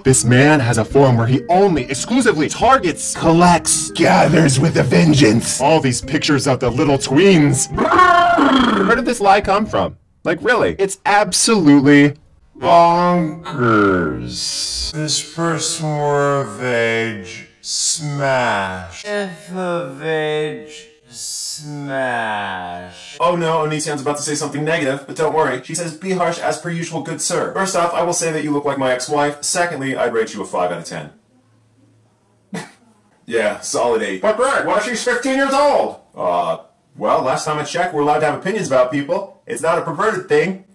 This man has a forum where he only, exclusively targets, collects, gathers with a vengeance all these pictures of the little tweens. Where did this lie come from? Like, really? It's absolutely bonkers. This person were of age, smash. If of age, smash. Oh no, Onision's about to say something negative, but don't worry. She says, be harsh as per usual, good sir. First off, I will say that you look like my ex-wife. Secondly, I'd rate you a 5 out of 10. Yeah, solid 8. But Greg, what if she's 15 years old? Well, last time I checked, we're allowed to have opinions about people. It's not a perverted thing.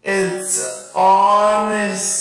It's honesty.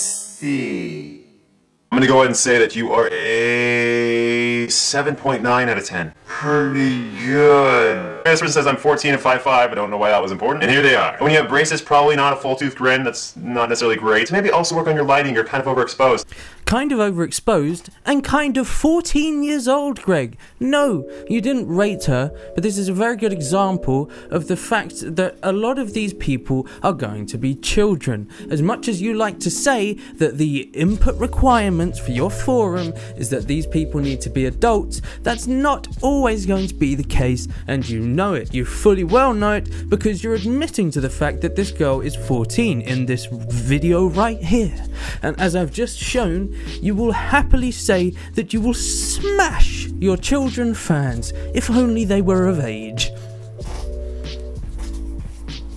I'm gonna go ahead and say that you are a 7.9 out of 10. Pretty good. This person says I'm 14 and 5'5". I don't know why that was important. And here they are. When you have braces, probably not a full-tooth grin. That's not necessarily great. So maybe also work on your lighting. You're kind of overexposed. Kind of overexposed and kind of 14 years old, Greg. No, you didn't rate her, but this is a very good example of the fact that a lot of these people are going to be children. As much as you like to say that the input requirements for your forum is that these people need to be adults, that's not always going to be the case, and you know it. You fully well know it because you're admitting to the fact that this girl is 14 in this video right here. And as I've just shown, you will happily say that you will smash your children fans if only they were of age.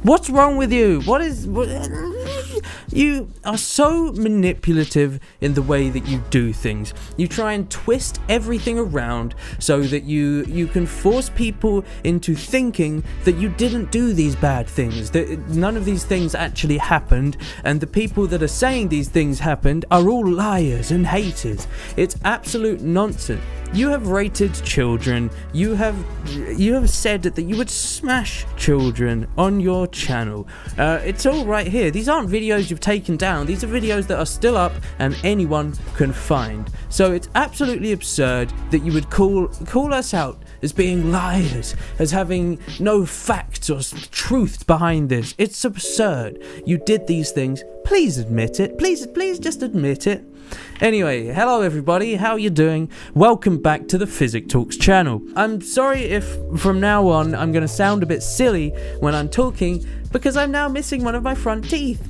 What's wrong with you? You are so manipulative in the way that you do things. You try and twist everything around so that you can force people into thinking that you didn't do these bad things, that none of these things actually happened, and the people that are saying these things happened are all liars and haters. It's absolute nonsense. You have rated children, you have said that you would smash children on your channel. It's all right here. These aren't videos you've taken down, these are videos that are still up and anyone can find. So it's absolutely absurd that you would call us out as being liars, as having no facts or truth behind this. It's absurd. You did these things. Please admit it. Please just admit it. Anyway, hello everybody, how you doing? Welcome back to the Phyzik Talks channel. I'm sorry if from now on I'm gonna sound a bit silly when I'm talking because I'm now missing one of my front teeth.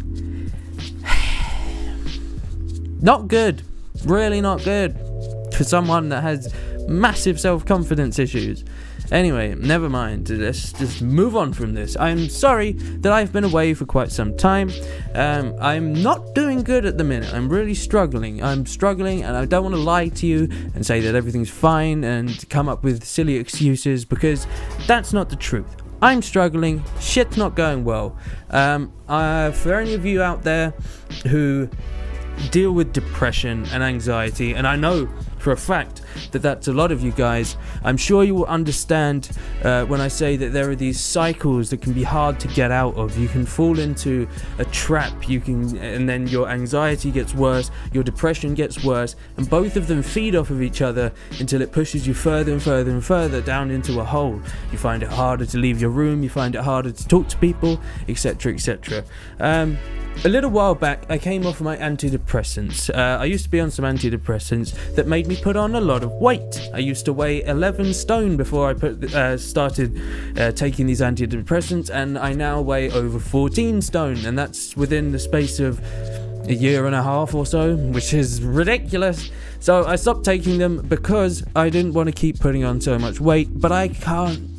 Not good, really not good for someone that has massive self-confidence issues. Anyway, never mind, let's just move on from this. I'm sorry that I've been away for quite some time. I'm not doing good at the minute. I'm really struggling. I'm struggling and I don't want to lie to you and say that everything's fine and come up with silly excuses because that's not the truth. I'm struggling, shit's not going well. For any of you out there who deal with depression and anxiety, and I know for a fact that that's a lot of you guys, I'm sure you will understand when I say that there are these cycles that can be hard to get out of. You can fall into a trap, and then your anxiety gets worse, your depression gets worse, and both of them feed off of each other until it pushes you further and further and further down into a hole. You find it harder to leave your room, you find it harder to talk to people, etc, etc. A little while back, I came off my antidepressants. I used to be on some antidepressants that made me put on a lot of weight. I used to weigh 11 stone before I started taking these antidepressants, and I now weigh over 14 stone, and that's within the space of a year and a half or so, which is ridiculous. So I stopped taking them because I didn't want to keep putting on so much weight, but I can't.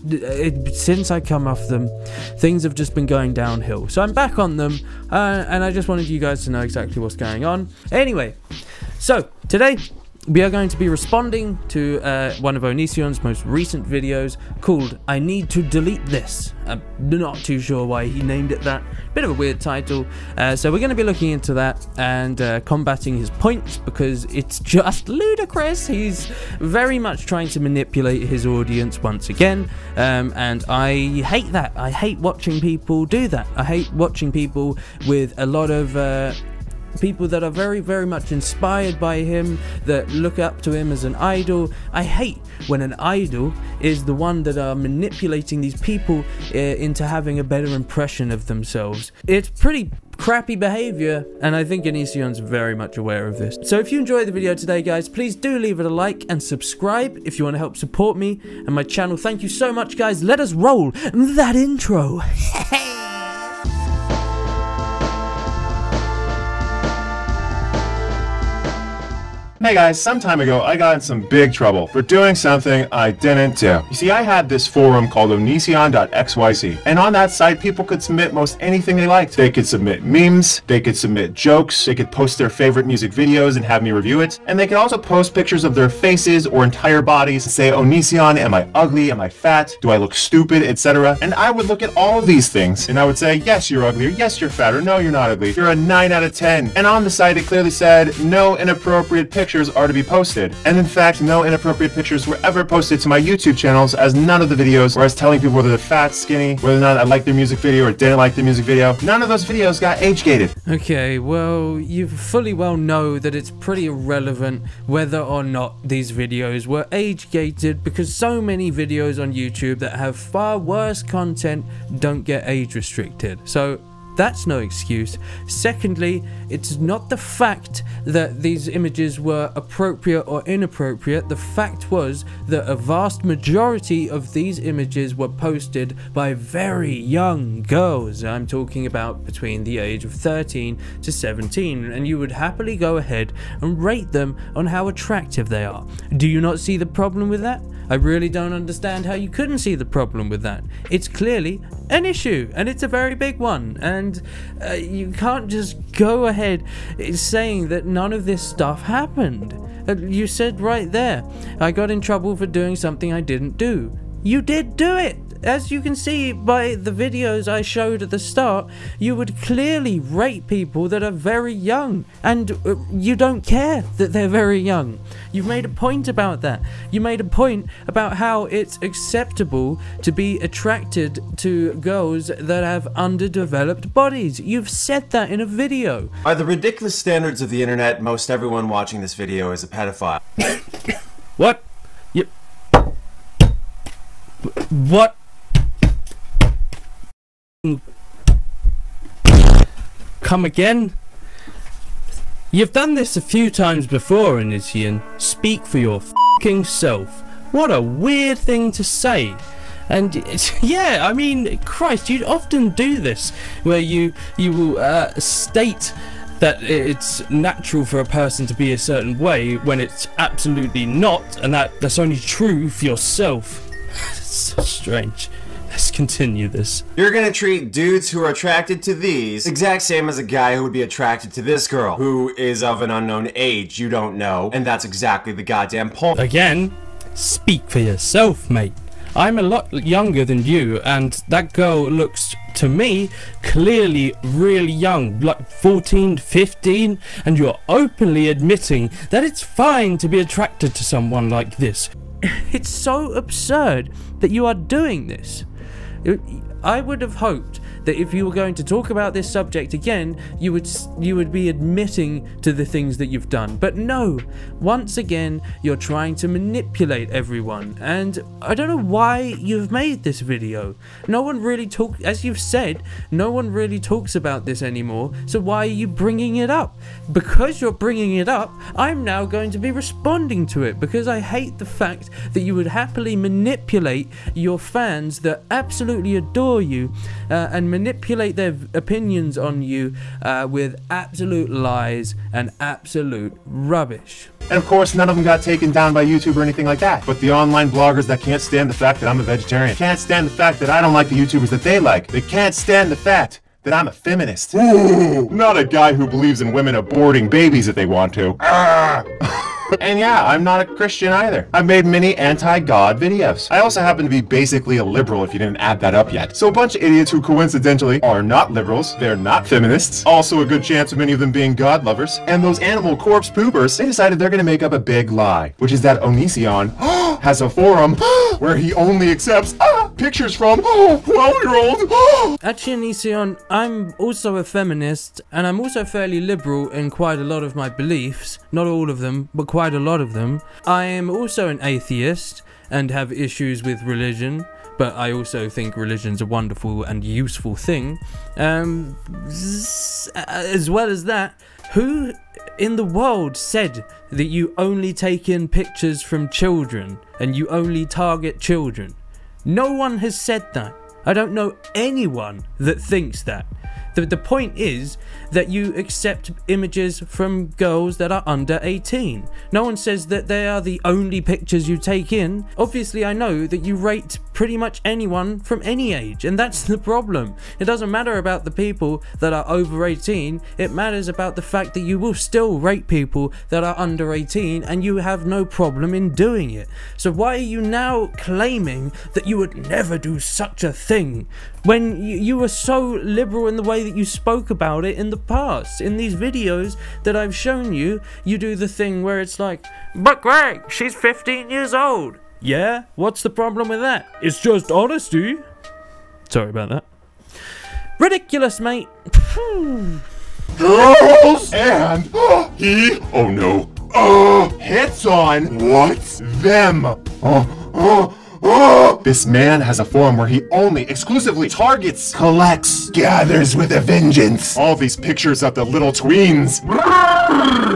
Since I come off them, things have just been going downhill. So I'm back on them, and I just wanted you guys to know exactly what's going on. Anyway, so today we are going to be responding to one of Onision's most recent videos called I Need to Delete This. I'm not too sure why he named it that. Bit of a weird title. So we're going to be looking into that and combating his points because it's just ludicrous. He's very much trying to manipulate his audience once again. And I hate that. I hate watching people do that. I hate watching people with a lot of people that are very, very much inspired by him, that look up to him as an idol. I hate when an idol is the one that are manipulating these people into having a better impression of themselves. It's pretty crappy behavior, and I think Onision's very much aware of this. So if you enjoyed the video today, guys, please do leave it a like and subscribe if you want to help support me and my channel. Thank you so much, guys. Let us roll that intro. Hey guys, some time ago I got in some big trouble for doing something I didn't do. You see, I had this forum called Onision.xyz, and on that site people could submit most anything they liked. They could submit memes, they could submit jokes, they could post their favorite music videos and have me review it, and they could also post pictures of their faces or entire bodies and say, Onision, am I ugly, am I fat, do I look stupid, etc. And I would look at all of these things, and I would say, yes, you're ugly, or yes, you're fat, or no, you're not ugly, you're a 9 out of 10. And on the site it clearly said, no inappropriate pictures are to be posted. And in fact, no inappropriate pictures were ever posted to my YouTube channels, as none of the videos where I was telling people whether they're fat, skinny, whether or not I liked their music video or didn't like the music video, none of those videos got age-gated. Okay, well, you fully well know that it's pretty irrelevant whether or not these videos were age-gated, because so many videos on YouTube that have far worse content don't get age-restricted. So that's no excuse. Secondly, it's not the fact that these images were appropriate or inappropriate. The fact was that a vast majority of these images were posted by very young girls. I'm talking about between the age of 13 to 17, and you would happily go ahead and rate them on how attractive they are. Do you not see the problem with that? I really don't understand how you couldn't see the problem with that. It's clearly an issue, and it's a very big one, and you can't just go ahead saying that none of this stuff happened. You said right there, I got in trouble for doing something I didn't do. You did do it! As you can see by the videos I showed at the start, you would clearly rate people that are very young, and you don't care that they're very young. You've made a point about that. You made a point about how it's acceptable to be attracted to girls that have underdeveloped bodies. You've said that in a video. By the ridiculous standards of the internet, most everyone watching this video is a pedophile. What? You... What? Come again? You've done this a few times before, Onision. Speak for your f***ing self. What a weird thing to say. And yeah, I mean, Christ, you often do this, where you will state that it's natural for a person to be a certain way when it's absolutely not, and that's only true for yourself. It's so strange. Let's continue this. You're gonna treat dudes who are attracted to these exact same as a guy who would be attracted to this girl, who is of an unknown age you don't know, and that's exactly the goddamn point. Again, speak for yourself, mate. I'm a lot younger than you, and that girl looks, to me, clearly really young, like 14, 15, and you're openly admitting that it's fine to be attracted to someone like this. It's so absurd that you are doing this. I would have hoped that if you were going to talk about this subject again, you would be admitting to the things that you've done. But no, once again, you're trying to manipulate everyone, and I don't know why you've made this video. No one really as you've said, no one really talks about this anymore, so why are you bringing it up? Because you're bringing it up, I'm now going to be responding to it, because I hate the fact that you would happily manipulate your fans that absolutely adore you, and manipulate their opinions on you with absolute lies and absolute rubbish. And of course, none of them got taken down by YouTube or anything like that. But the online bloggers that can't stand the fact that I'm a vegetarian, can't stand the fact that I don't like the YouTubers that they like, they can't stand the fact that I'm a feminist. Ooh, not a guy who believes in women aborting babies if they want to. And yeah, I'm not a Christian either. I've made many anti-God videos. I also happen to be basically a liberal if you didn't add that up yet. So a bunch of idiots who coincidentally are not liberals, they're not feminists, also a good chance of many of them being God lovers, and those animal corpse poopers, they decided they're gonna make up a big lie, which is that Onision has a forum where he only accepts pictures from 12-year-olds. Actually, Onision, I'm also a feminist, and I'm also fairly liberal in quite a lot of my beliefs. Not all of them, but quite a lot of them. I am also an atheist and have issues with religion, but I also think religion's a wonderful and useful thing. As well as that, who in the world said that you only take in pictures from children and you only target children? No one has said that. I don't know anyone that thinks that. The point is that you accept images from girls that are under 18. No one says that they are the only pictures you take in. Obviously, I know that you rate pretty much anyone from any age, and that's the problem. It doesn't matter about the people that are over 18, it matters about the fact that you will still rate people that are under 18, and you have no problem in doing it. So why are you now claiming that you would never do such a thing, when you were so liberal in the way that you spoke about it in the past? In these videos that I've shown you, you do the thing where it's like, but Greg, she's 15 years old. Yeah? What's the problem with that? It's just honesty. Sorry about that. Ridiculous, mate. Girls and he, oh no, hits on what? Them. This man has a forum where he only exclusively targets, collects, gathers with a vengeance. All these pictures of the little tweens.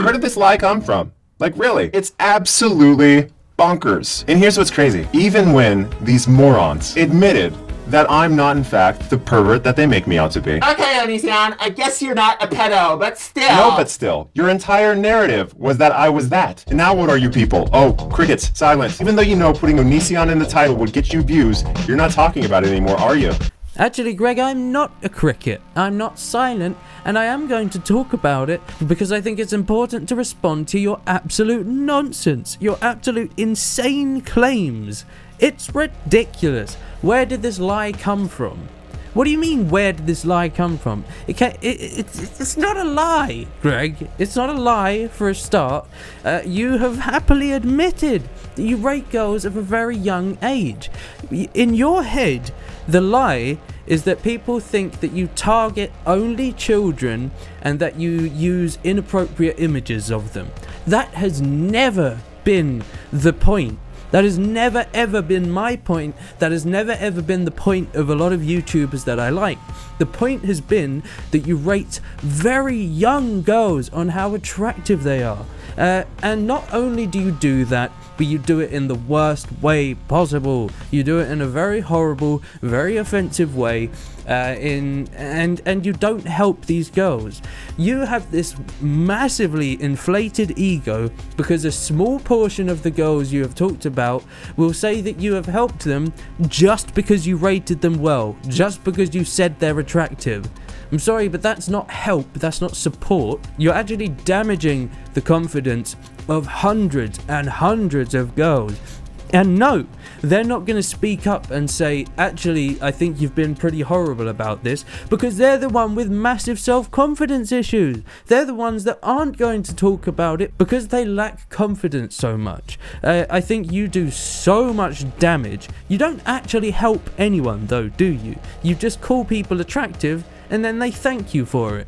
Where did this lie come from? Like, really? It's absolutely bonkers. And here's what's crazy. Even when these morons admitted that I'm not, in fact, the pervert that they make me out to be. Okay, Onision, I guess you're not a pedo, but still. No, but still. Your entire narrative was that I was that. And now what are you people? Oh, crickets, silence. Even though you know putting Onision in the title would get you views, you're not talking about it anymore, are you? Actually, Greg, I'm not a cricket. I'm not silent, and I am going to talk about it because I think it's important to respond to your absolute nonsense, your absolute insane claims. It's ridiculous. Where did this lie come from? What do you mean, where did this lie come from? It's not a lie, Greg. It's not a lie for a start. You have happily admitted that you rate girls of a very young age. In your head, the lie is that people think that you target only children and that you use inappropriate images of them. That has never been the point. That has never ever been my point. That has never ever been the point of a lot of YouTubers that I like. The point has been that you rate very young girls on how attractive they are. And not only do you do that, but you do it in the worst way possible. You do it in a very horrible, very offensive way, and you don't help these girls. You have this massively inflated ego because a small portion of the girls you have talked about will say that you have helped them just because you rated them well, just because you said they're attractive. I'm sorry, but that's not help, that's not support. You're actually damaging the confidence of hundreds and hundreds of girls. And no, they're not going to speak up and say, actually, I think you've been pretty horrible about this, because they're the one with massive self-confidence issues. They're the ones that aren't going to talk about it because they lack confidence so much. I think you do so much damage. You don't actually help anyone though, do you? You just call people attractive and then they thank you for it.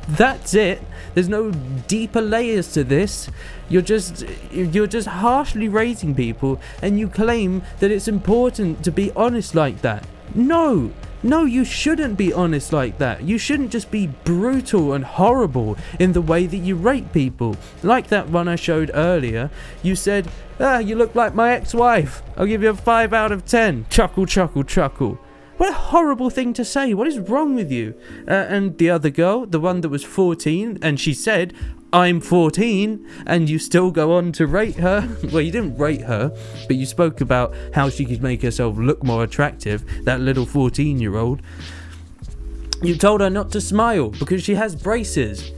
That's it. There's no deeper layers to this. You're just harshly rating people, and you claim that it's important to be honest like that. No, you shouldn't be honest like that. You shouldn't just be brutal and horrible in the way that you rate people. Like that one I showed earlier. You said, you look like my ex-wife. I'll give you a 5 out of 10. Chuckle, chuckle, chuckle. What a horrible thing to say. What is wrong with you? And the other girl, the one that was 14, and she said, I'm 14, and you still go on to rate her. Well, you didn't rate her, but you spoke about how she could make herself look more attractive, that little 14-year-old. You told her not to smile because she has braces.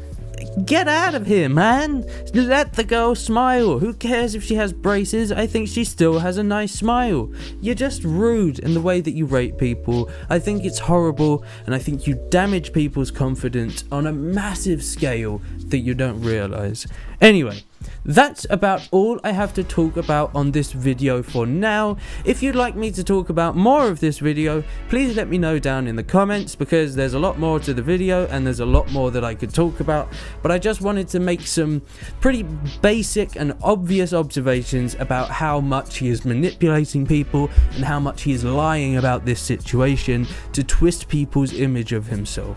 Get out of here, man. Let the girl smile. Who cares if she has braces? I think she still has a nice smile. You're just rude in the way that you rate people. I think it's horrible, and I think you damage people's confidence on a massive scale that you don't realize. Anyway, that's about all I have to talk about on this video for now. If you'd like me to talk about more of this video, please let me know down in the comments, because there's a lot more to the video and there's a lot more that I could talk about, but I just wanted to make some pretty basic and obvious observations about how much he is manipulating people and how much he is lying about this situation to twist people's image of himself.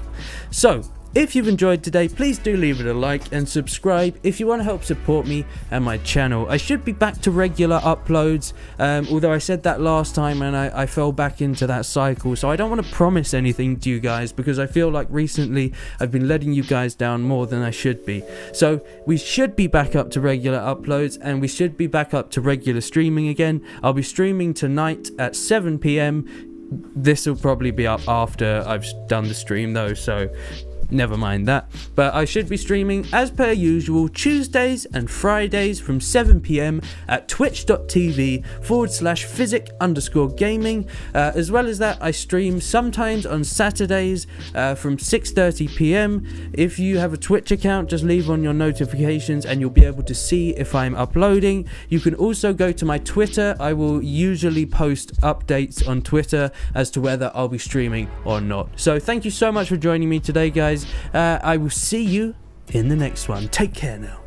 So if you've enjoyed today, please do leave it a like and subscribe if you want to help support me and my channel. I should be back to regular uploads, although I said that last time and I fell back into that cycle, so I don't want to promise anything to you guys, because I feel like recently I've been letting you guys down more than I should be. So we should be back up to regular uploads, and we should be back up to regular streaming again. I'll be streaming tonight at 7 PM. This will probably be up after I've done the stream though, so never mind that. But I should be streaming as per usual Tuesdays and Fridays from 7 PM at twitch.tv/Phyzik_gaming. As well as that, I stream sometimes on Saturdays from 6:30 PM. If you have a Twitch account, just leave on your notifications and you'll be able to see if I'm uploading. You can also go to my Twitter. I will usually post updates on Twitter as to whether I'll be streaming or not. So thank you so much for joining me today, guys. I will see you in the next one. Take care now.